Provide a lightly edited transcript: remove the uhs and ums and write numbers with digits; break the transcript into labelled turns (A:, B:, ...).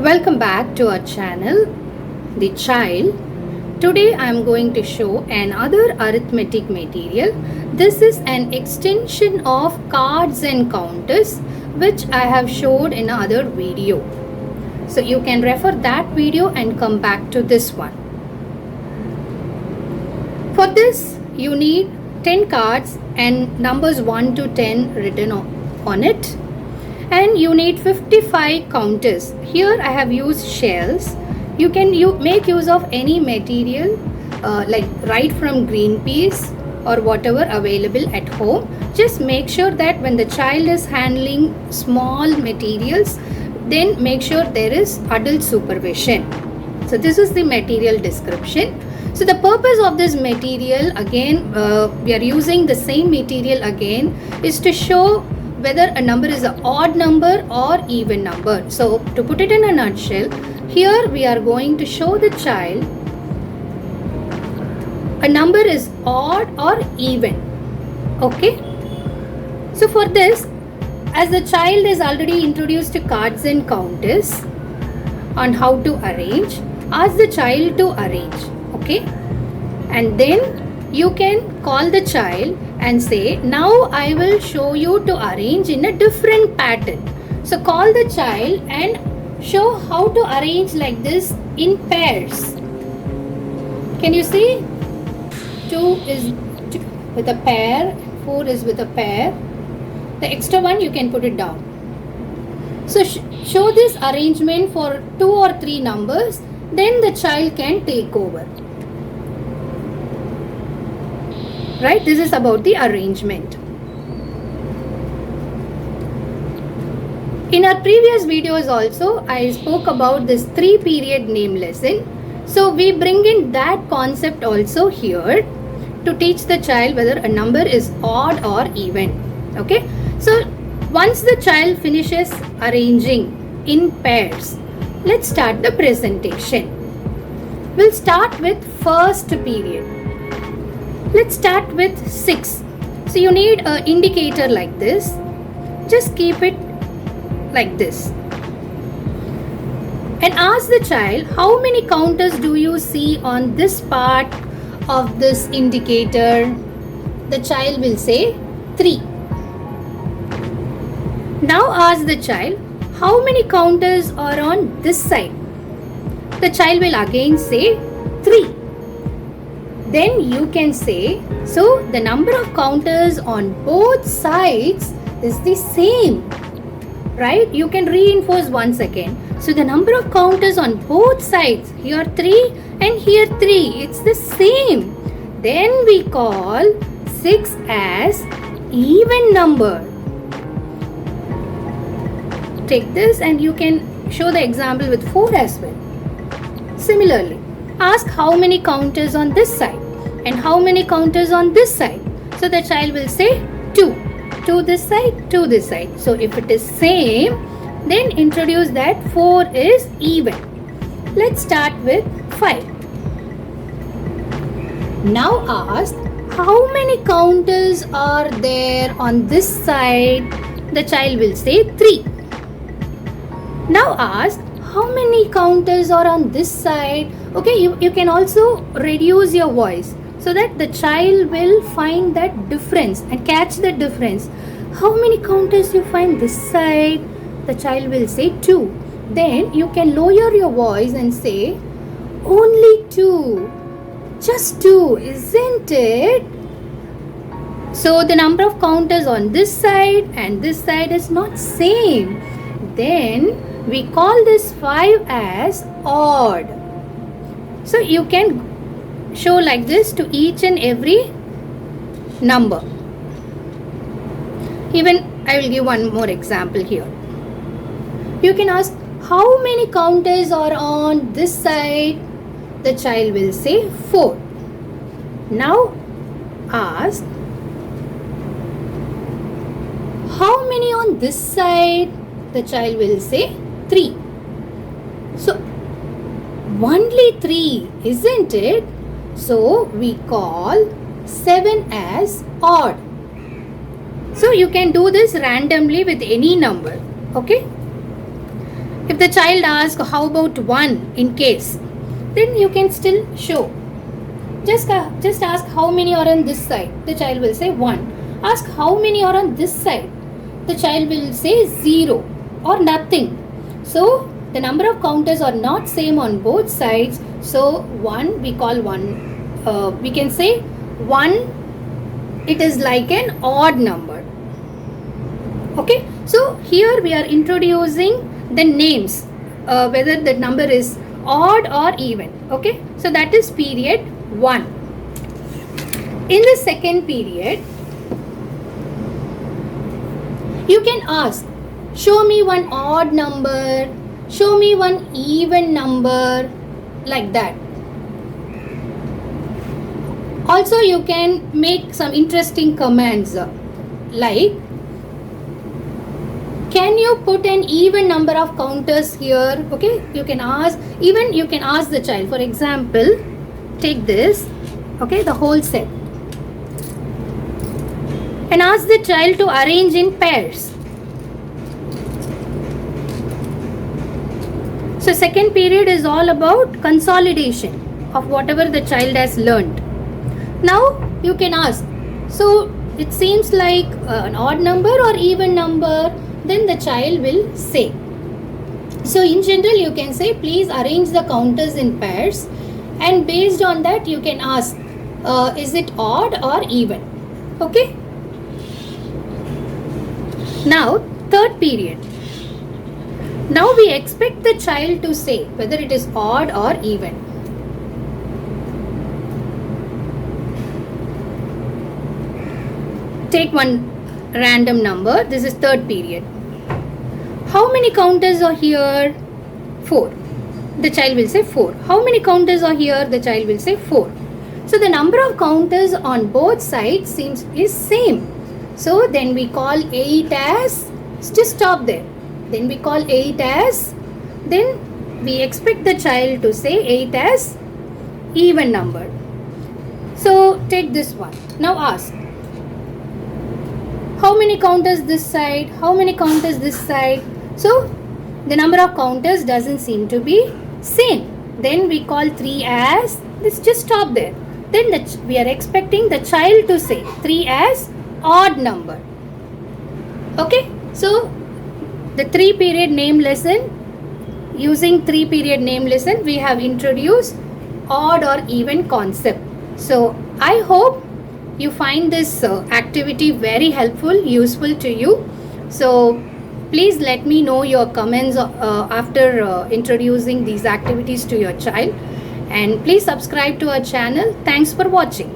A: Welcome back to our channel, The Child. Today I am going to show another arithmetic material. This is an extension of cards and counters which I have showed in another video. So you can refer that video and come back to this one. For this you need 10 cards and numbers 1 to 10 written on it. And you need 55 counters. Here I have used shells. You can make use of any material like right from green peas or whatever available at home. Just make sure that when the child is handling small materials, then make sure there is adult supervision. So this is the material description. So the purpose of this material, again we are using the same material again, is to show whether a number is an odd number or even number. So to put it in a nutshell, here we are going to show the child a number is odd or even. Okay. So for this, as the child is already introduced to cards and counters on how to arrange, ask the child to arrange. Okay. And then you can call the child and say, now I will show you to arrange in a different pattern. So call the child and show how to arrange like this in pairs. Can you see? 2 is with a pair, 4 is with a pair. The extra one you can put it down. So show this arrangement for 2 or 3 numbers, then the child can take over. Right, this is about the arrangement. In our previous videos also, I spoke about this 3-period name lesson. So we bring in that concept also here to teach the child whether a number is odd or even. Okay. So once the child finishes arranging in pairs, let's start the presentation. We'll start with first period. Let's start with 6. So you need an indicator like this. Just keep it like this. And ask the child, how many counters do you see on this part of this indicator? The child will say 3. Now ask the child, how many counters are on this side? The child will again say 3. Then you can say, so the number of counters on both sides is the same, right? You can reinforce once again. So the number of counters on both sides, here 3 and here 3, it's the same. Then we call 6 as even number. Take this and you can show the example with 4 as well. Similarly, ask how many counters on this side and how many counters on this side. So the child will say 2. 2 this side, 2 this side. So if it is same, then introduce that 4 is even. Let's start with 5. Now ask how many counters are there on this side. The child will say 3. Now ask how many counters are on this side. Okay, you can also reduce your voice so that the child will find that difference and catch the difference. How many counters you find this side? The child will say 2. Then you can lower your voice and say, only 2. Just 2, isn't it? So the number of counters on this side and this side is not same. Then we call this 5 as odd. So you can show like this to each and every number. Even I will give one more example here. You can ask how many counters are on this side. The child will say 4. Now ask how many on this side. The child will say 3. So only 3, isn't it? So we call 7 as odd. So you can do this randomly with any number. Okay. If the child asks how about 1 in case, then you can still show. Just ask how many are on this side. The child will say 1. Ask how many are on this side. The child will say 0 or nothing. So the number of counters are not same on both sides. So 1 we call 1. We can say 1. It is like an odd number. Okay. So here we are introducing the names, whether the number is odd or even. Okay. So that is period 1. In the second period, you can ask, show me one odd number, show me one even number, like that. Also you can make some interesting commands like, can you put an even number of counters here? Okay, you can ask, even you can ask the child. For example, take this, okay, the whole set, and ask the child to arrange in pairs. So second period is all about consolidation of whatever the child has learned. Now you can ask, so it seems like an odd number or even number, then the child will say. So in general you can say, please arrange the counters in pairs, and based on that you can ask, is it odd or even? Okay. Now third period. Now we expect the child to say whether it is odd or even. Take one random number. This is third period. How many counters are here? 4. The child will say 4. How many counters are here? The child will say 4. So the number of counters on both sides is same. So then we call 8 as, just stop there. Then we call 8 as, then we expect the child to say 8 as even number. So take this one. Now ask, how many counters this side? How many counters this side? So the number of counters doesn't seem to be same. Then we call 3 as, let's just stop there. Then we are expecting the child to say 3 as odd number. Okay. So the 3 period name lesson, using 3 period name lesson, we have introduced odd or even concept. So I hope you find this activity very helpful, useful to you. So please let me know your comments after introducing these activities to your child, and please subscribe to our channel. Thanks for watching.